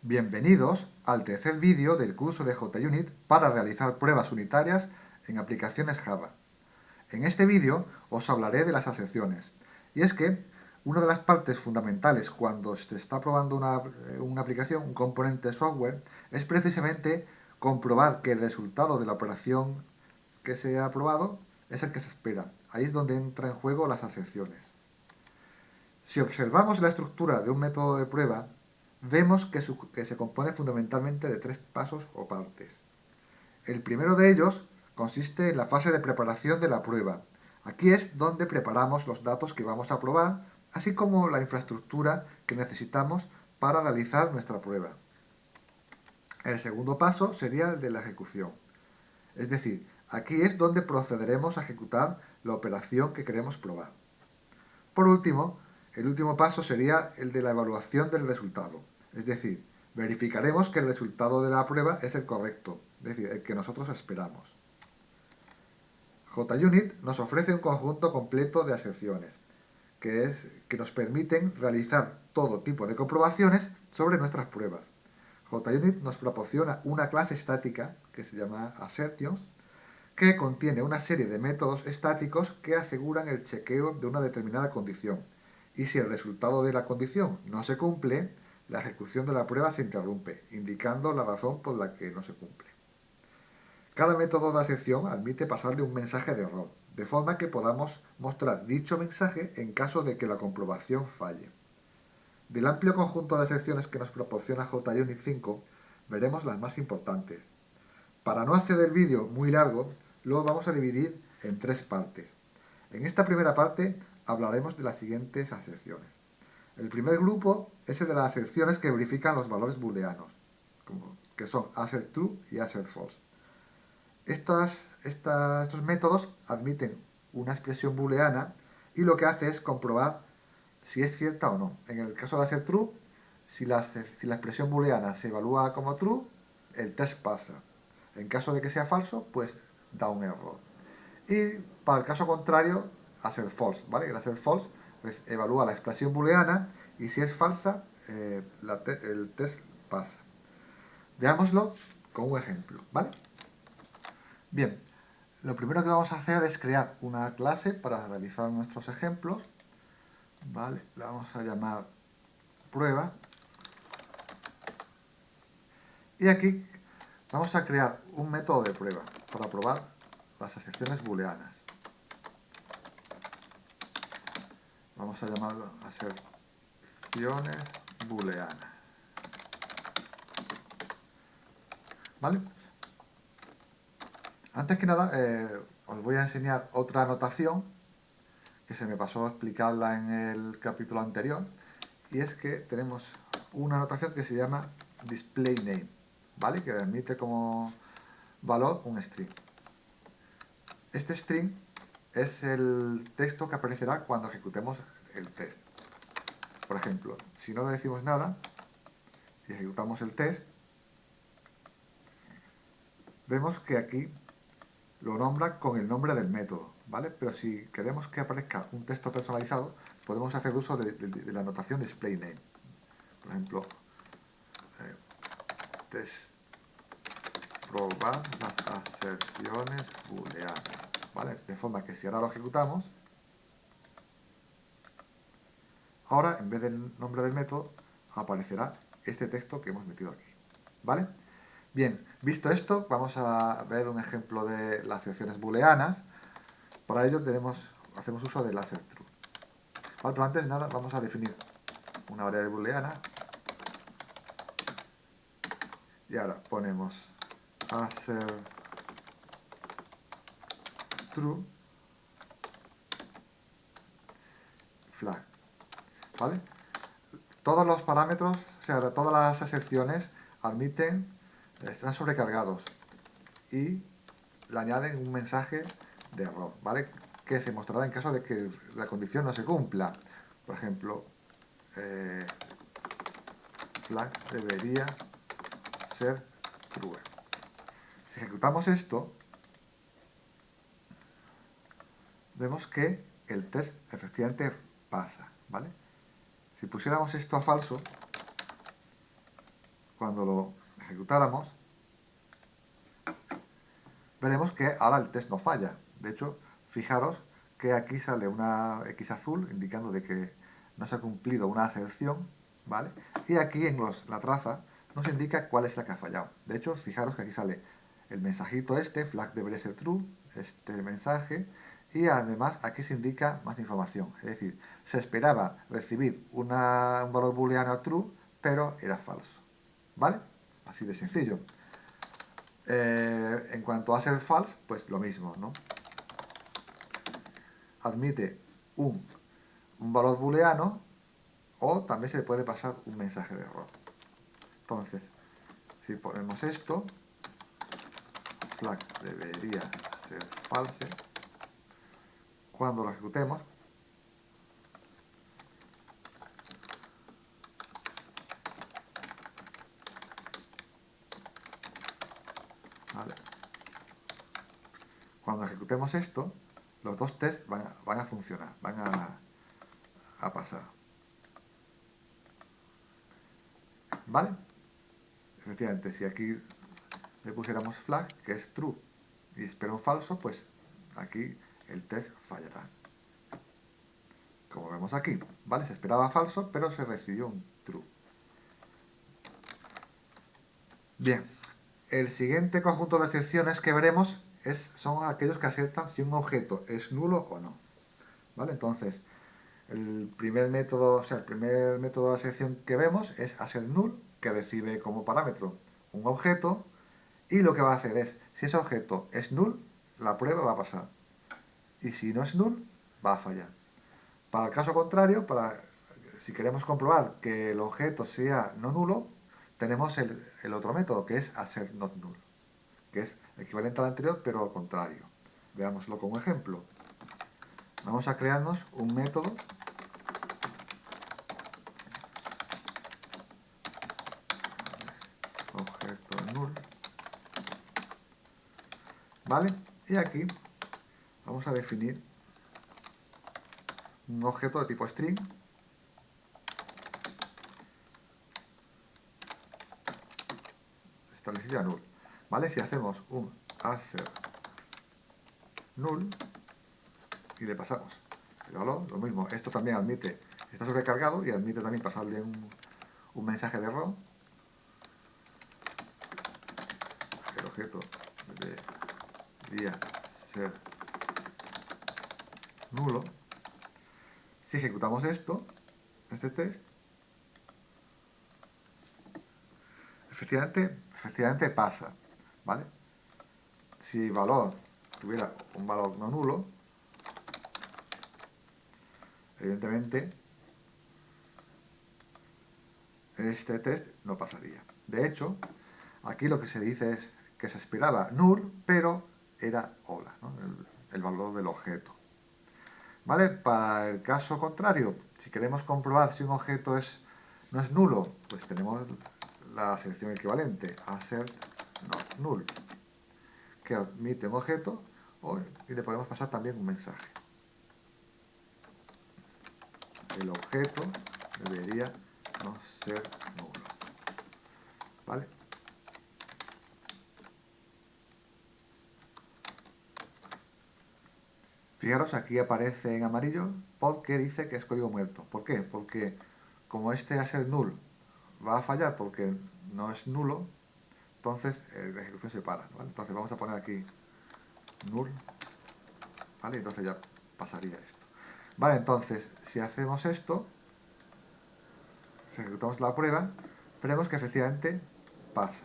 Bienvenidos al tercer vídeo del curso de JUnit para realizar pruebas unitarias en aplicaciones Java. En este vídeo os hablaré de las aserciones. Y es que una de las partes fundamentales cuando se está probando una aplicación, un componente de software, es precisamente comprobar que el resultado de la operación que se ha probado es el que se espera. Ahí es donde entran en juego las aserciones. Si observamos la estructura de un método de prueba, vemos que se compone fundamentalmente de tres pasos o partes. El primero de ellos consiste en la fase de preparación de la prueba. Aquí es donde preparamos los datos que vamos a probar, así como la infraestructura que necesitamos para realizar nuestra prueba. El segundo paso sería el de la ejecución. Es decir, aquí es donde procederemos a ejecutar la operación que queremos probar. Por último, el último paso sería el de la evaluación del resultado. Es decir, verificaremos que el resultado de la prueba es el correcto, es decir, el que nosotros esperamos. JUnit nos ofrece un conjunto completo de aserciones, que nos permiten realizar todo tipo de comprobaciones sobre nuestras pruebas. JUnit nos proporciona una clase estática, que se llama Assertions, que contiene una serie de métodos estáticos que aseguran el chequeo de una determinada condición. Y si el resultado de la condición no se cumple, la ejecución de la prueba se interrumpe, indicando la razón por la que no se cumple. Cada método de aserción admite pasarle un mensaje de error, de forma que podamos mostrar dicho mensaje en caso de que la comprobación falle. Del amplio conjunto de aserciones que nos proporciona JUnit 5, veremos las más importantes. Para no hacer el vídeo muy largo, lo vamos a dividir en tres partes. En esta primera parte hablaremos de las siguientes aserciones. El primer grupo es el de las aserciones que verifican los valores booleanos, que son assert true y assert false. Estos métodos admiten una expresión booleana y lo que hace es comprobar si es cierta o no. En el caso de assert true, si la expresión booleana se evalúa como true, el test pasa. En caso de que sea falso, pues da un error. Y para el caso contrario, assert false, ¿vale? El assert false pues, evalúa la expresión booleana y si es falsa, el test pasa. Veámoslo con un ejemplo, ¿vale? Bien, lo primero que vamos a hacer es crear una clase para realizar nuestros ejemplos, ¿vale? La vamos a llamar prueba. Y aquí vamos a crear un método de prueba para probar las aserciones booleanas. Vamos a llamarlo aserciones booleanas. ¿Vale? Antes que nada, os voy a enseñar otra anotación que se me pasó a explicarla en el capítulo anterior, y es que tenemos una anotación que se llama displayName, ¿vale? Que admite como valor un string. Este string es el texto que aparecerá cuando ejecutemos el test. Por ejemplo, si no le decimos nada y ejecutamos el test, vemos que aquí lo nombra con el nombre del método, ¿vale? Pero si queremos que aparezca un texto personalizado, podemos hacer uso de la notación displayName. Por ejemplo, test probar las aserciones booleanas, ¿vale? De forma que si ahora lo ejecutamos, ahora en vez del nombre del método aparecerá este texto que hemos metido aquí, ¿vale? Bien, visto esto, vamos a ver un ejemplo de las aserciones booleanas. Para ello hacemos uso del assert true. Vale, pero antes de nada vamos a definir una variable booleana y ahora ponemos assert true flag, ¿vale? Todos los parámetros, o sea, todas las aserciones están sobrecargados y le añaden un mensaje de error, ¿vale? Que se mostrará en caso de que la condición no se cumpla. Por ejemplo, flag debería ser true. Si ejecutamos esto, vemos que el test efectivamente pasa, ¿vale? Si pusiéramos esto a falso, cuando lo ejecutáramos, veremos que ahora el test no falla. De hecho, fijaros que aquí sale una X azul indicando de que no se ha cumplido una aserción, ¿vale? Y aquí en la traza nos indica cuál es la que ha fallado. De hecho, fijaros que aquí sale el mensajito este, flag debería ser true, este mensaje, y además aquí se indica más información. Es decir, se esperaba recibir un valor booleano true, pero era falso, ¿vale? Así de sencillo. En cuanto a ser false, pues lo mismo, ¿no? Admite un valor booleano o también se le puede pasar un mensaje de error. Entonces, si ponemos esto, flag debería ser false, cuando lo ejecutemos, ¿vale? Cuando ejecutemos esto, los dos tests van a funcionar, van a pasar. ¿Vale? Efectivamente, si aquí le pusiéramos flag, que es true, y espero un falso, pues aquí el test fallará. Como vemos aquí, ¿vale? Se esperaba falso, pero se recibió un true. Bien, el siguiente conjunto de excepciones que veremos son aquellos que aceptan si un objeto es nulo o no. ¿Vale? Entonces, el primer método de excepción que vemos es asetNull, que recibe como parámetro un objeto, y lo que va a hacer es, si ese objeto es null, la prueba va a pasar. Y si no es null, va a fallar. Para el caso contrario, si queremos comprobar que el objeto sea no nulo, tenemos el otro método, que es asetNotNull, que es equivalente al anterior, pero al contrario. Veámoslo como ejemplo. Vamos a crearnos un método objeto null, ¿vale? Y aquí vamos a definir un objeto de tipo string establecido a null, ¿vale? Si hacemos un assert null y le pasamos el valor, lo mismo, esto también admite, está sobrecargado y admite también pasarle un mensaje de error. El objeto debería ser nulo. Si ejecutamos este test, efectivamente pasa, ¿vale? Si el valor tuviera un valor no nulo, evidentemente este test no pasaría. De hecho, aquí lo que se dice es que se esperaba null, pero era hola, ¿no? el valor del objeto. ¿Vale? Para el caso contrario, si queremos comprobar si un objeto no es nulo, pues tenemos la selección equivalente, asetNotNull, que admite un objeto y le podemos pasar también un mensaje. El objeto debería no ser nulo. ¿Vale? Fijaros, aquí aparece en amarillo porque dice que es código muerto. ¿Por qué? Porque como este asetNull va a fallar porque no es nulo, entonces la ejecución se para, ¿vale? Entonces vamos a poner aquí null, ¿vale? Entonces ya pasaría esto. Vale, entonces, si hacemos esto, si ejecutamos la prueba, veremos que efectivamente pasa,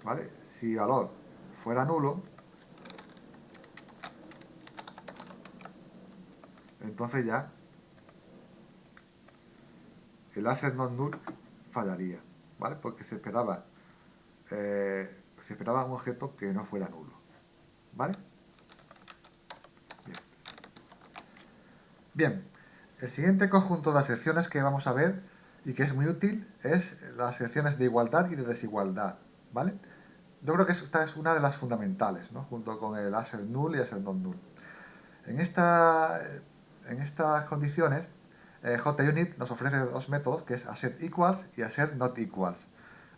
¿vale? Si el valor fuera nulo, entonces ya el asetNotNull fallaría, ¿vale? Porque se esperaba un objeto que no fuera nulo, ¿vale? Bien, el siguiente conjunto de excepciones que vamos a ver y que es muy útil es las excepciones de igualdad y de desigualdad, ¿vale? Yo creo que esta es una de las fundamentales, ¿no? Junto con el asetNull y asetNotNull. En estas condiciones, JUnit nos ofrece dos métodos, que es asetEquals y asetNotEquals.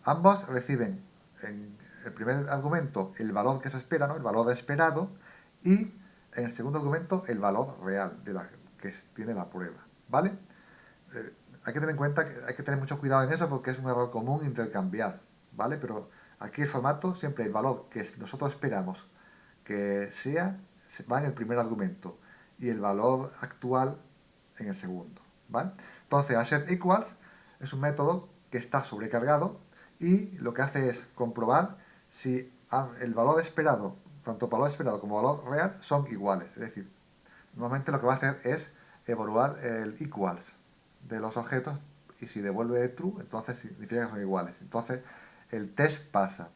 Ambos reciben en el primer argumento el valor que se espera, ¿no? El valor esperado, y en el segundo argumento el valor real que tiene la prueba, ¿vale? Hay que tener en cuenta que hay que tener mucho cuidado en eso porque es un error común intercambiar, ¿vale? Pero aquí el formato, siempre el valor que nosotros esperamos que sea, va en el primer argumento y el valor actual en el segundo, ¿vale? Entonces, AssetEquals es un método que está sobrecargado y lo que hace es comprobar si el valor esperado, tanto valor esperado como valor real, son iguales. Es decir, normalmente lo que va a hacer es evaluar el equals de los objetos y si devuelve true, entonces significa que son iguales. Entonces, el test pasa.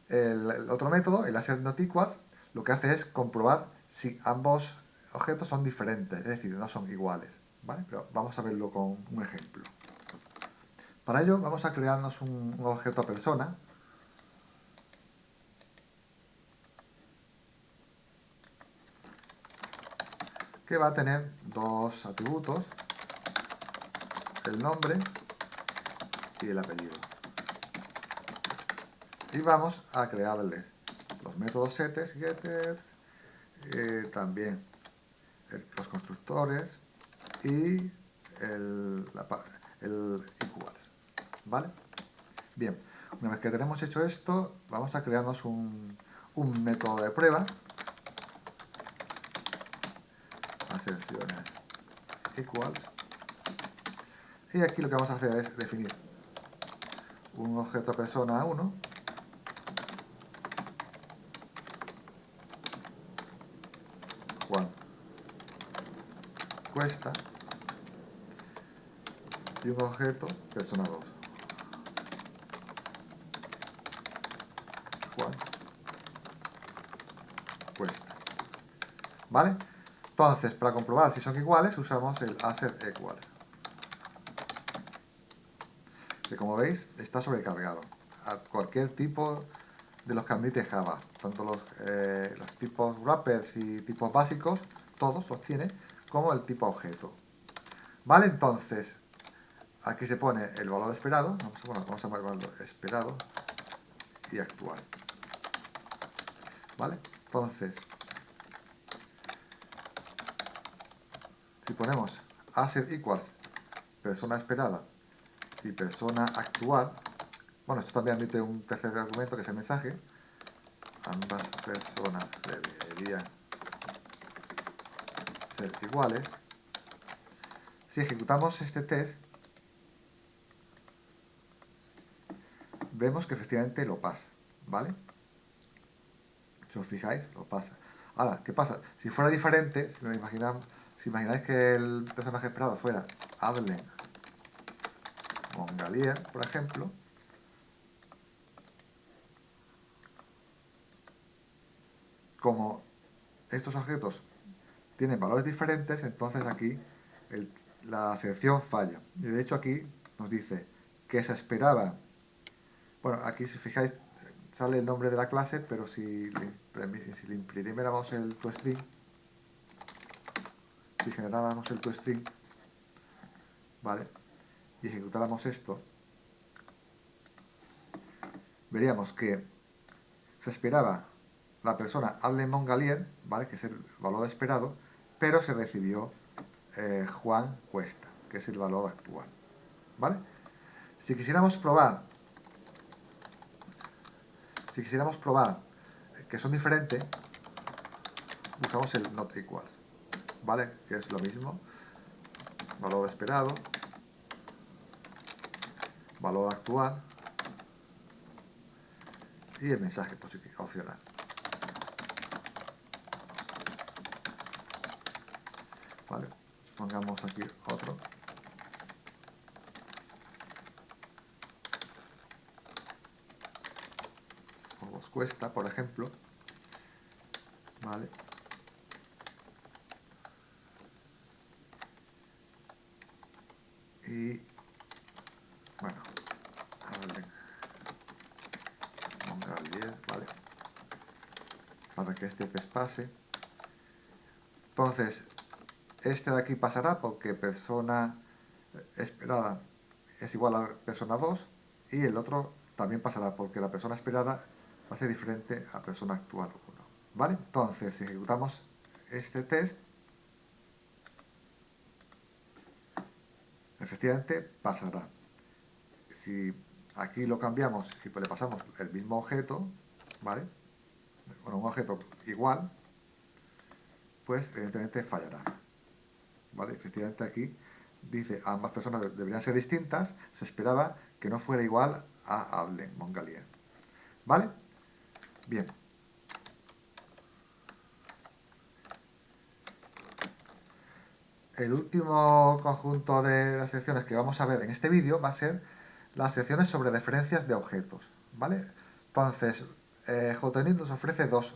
El otro método, el AssetNotEquals, lo que hace es comprobar si ambos objetos son diferentes, es decir, no son iguales, ¿vale? Pero vamos a verlo con un ejemplo. Para ello vamos a crearnos un objeto persona que va a tener dos atributos, el nombre y el apellido. Y vamos a crearles los métodos setters, getters, también los constructores y el equals, ¿vale? Bien, una vez que tenemos hecho esto, vamos a crearnos un método de prueba, aserciones equals, y aquí lo que vamos a hacer es definir un objeto persona 1 Juan cuesta y un objeto persona 2 Juan cuesta, ¿vale? Entonces, para comprobar si son iguales, usamos el AssetEquals, que como veis está sobrecargado a cualquier tipo de los que admite Java, tanto los tipos wrappers y tipos básicos, todos los tiene, como el tipo objeto. Vale, entonces, aquí se pone el valor esperado, vamos a llamarlo esperado y actual. Vale, entonces, si ponemos AssetEquals persona esperada y persona actual, bueno, esto también admite un tercer argumento que es el mensaje, ambas personas deberían ser iguales. Si ejecutamos este test, vemos que efectivamente lo pasa, ¿vale? Si os fijáis, lo pasa. Ahora, ¿qué pasa? Si fuera diferente, si imagináis que el personaje esperado fuera Adlen Mongalier, por ejemplo, como estos objetos tienen valores diferentes, entonces aquí la sección falla. Y de hecho aquí nos dice que se esperaba. Bueno, aquí si fijáis sale el nombre de la clase, pero si le imprimiéramos el toString, si generáramos el toString, ¿vale? Y ejecutáramos esto, veríamos que se esperaba la persona hable Mongalier, ¿vale? Que es el valor esperado, pero se recibió Juan Cuesta, que es el valor actual, ¿vale? Si quisiéramos probar que son diferentes, usamos el not equals, ¿vale? Que es lo mismo, valor esperado, valor actual y el mensaje opcional. ¿Vale? Pongamos aquí otro. Os cuesta, por ejemplo. ¿Vale? Y bueno, Mongalier, ¿vale? Para que este test pase. Entonces, este de aquí pasará porque persona esperada es igual a persona 2 y el otro también pasará, porque la persona esperada va a ser diferente a persona actual 1. ¿Vale? Entonces, si ejecutamos este test, efectivamente pasará. Si aquí lo cambiamos y le pasamos el mismo objeto, ¿vale? Bueno, un objeto igual, pues evidentemente fallará. ¿Vale? Efectivamente aquí dice ambas personas deberían ser distintas, se esperaba que no fuera igual a Allen Mongalier. ¿Vale? Bien. El último conjunto de las secciones que vamos a ver en este vídeo va a ser las secciones sobre referencias de objetos. ¿Vale? Entonces, JUnit nos ofrece dos,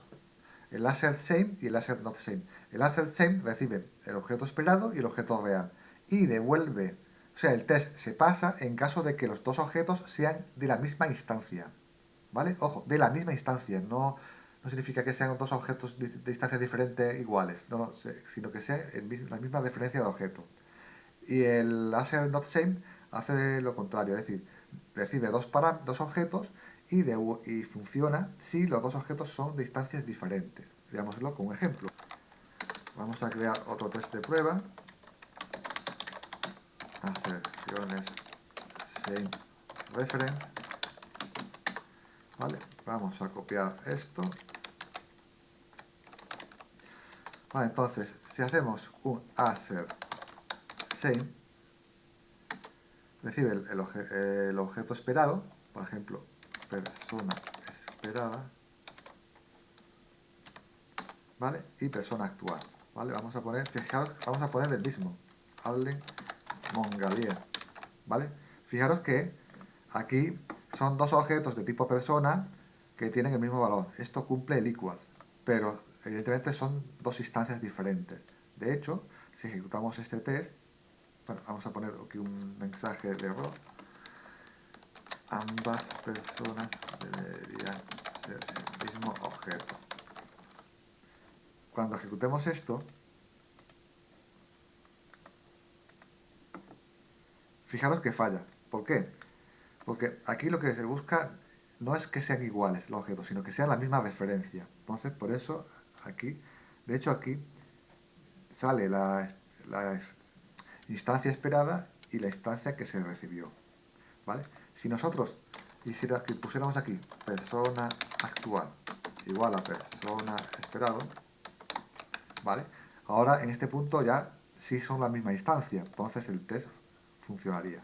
el Asset Same y el Asset Not Same. El Asset Same recibe el objeto esperado y el objeto real y devuelve, o sea, el test se pasa en caso de que los dos objetos sean de la misma instancia. ¿Vale? Ojo, de la misma instancia, no significa que sean dos objetos de instancias diferentes iguales, no, sino que sea la misma referencia de objeto. Y el Asset Not Same hace lo contrario, es decir, recibe dos objetos y funciona si los dos objetos son de instancias diferentes. Veámoslo con un ejemplo. Vamos a crear otro test de prueba. Aserciones Same Reference. ¿Vale? Vamos a copiar esto. Vale, entonces, si hacemos un assert same, recibe el objeto esperado, por ejemplo, persona esperada, ¿vale? Y persona actual, ¿vale? Vamos a poner, fijaros, vamos a poner el mismo, Allen Mongalier, ¿vale? Fijaros que aquí son dos objetos de tipo persona que tienen el mismo valor. Esto cumple el equal, pero evidentemente son dos instancias diferentes. De hecho, si ejecutamos este test, bueno, vamos a poner aquí un mensaje de error. Ambas personas deberían ser el mismo objeto. Cuando ejecutemos esto, fijaros que falla. ¿Por qué? Porque aquí lo que se busca no es que sean iguales los objetos, sino que sean la misma referencia. Entonces, por eso aquí, de hecho aquí, sale la instancia esperada y la instancia que se recibió. ¿Vale? Si nosotros pusiéramos aquí persona actual igual a persona esperado, ¿vale? Ahora en este punto ya sí son la misma instancia, entonces el test funcionaría,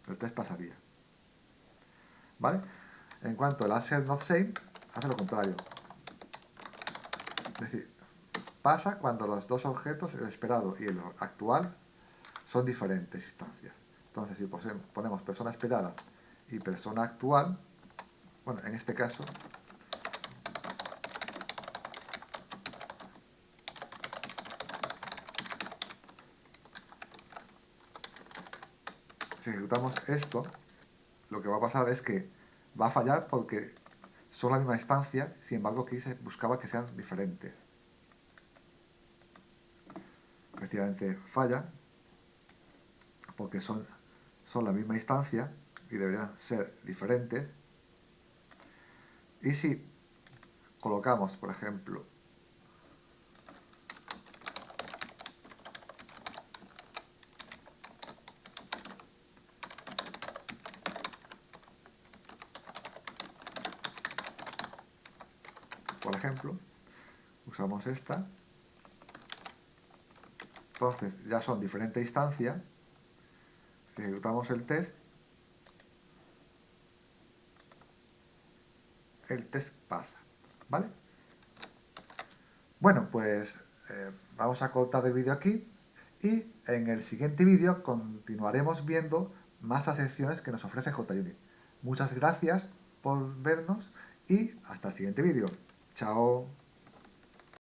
el test pasaría. ¿Vale? En cuanto al Asset Not Same, hace lo contrario. Es decir, pasa cuando los dos objetos, el esperado y el actual, son diferentes instancias. Entonces, si ponemos persona esperada y persona actual, bueno, en este caso, si ejecutamos esto, lo que va a pasar es que va a fallar porque son la misma instancia, sin embargo aquí se buscaba que sean diferentes. Efectivamente falla porque son la misma instancia y deberían ser diferentes. Y si colocamos, por ejemplo, usamos esta, entonces ya son diferentes instancias. Si ejecutamos el test pasa, ¿vale? Bueno, pues vamos a cortar el vídeo aquí y en el siguiente vídeo continuaremos viendo más acepciones que nos ofrece JUnit. Muchas gracias por vernos y hasta el siguiente vídeo. Chao.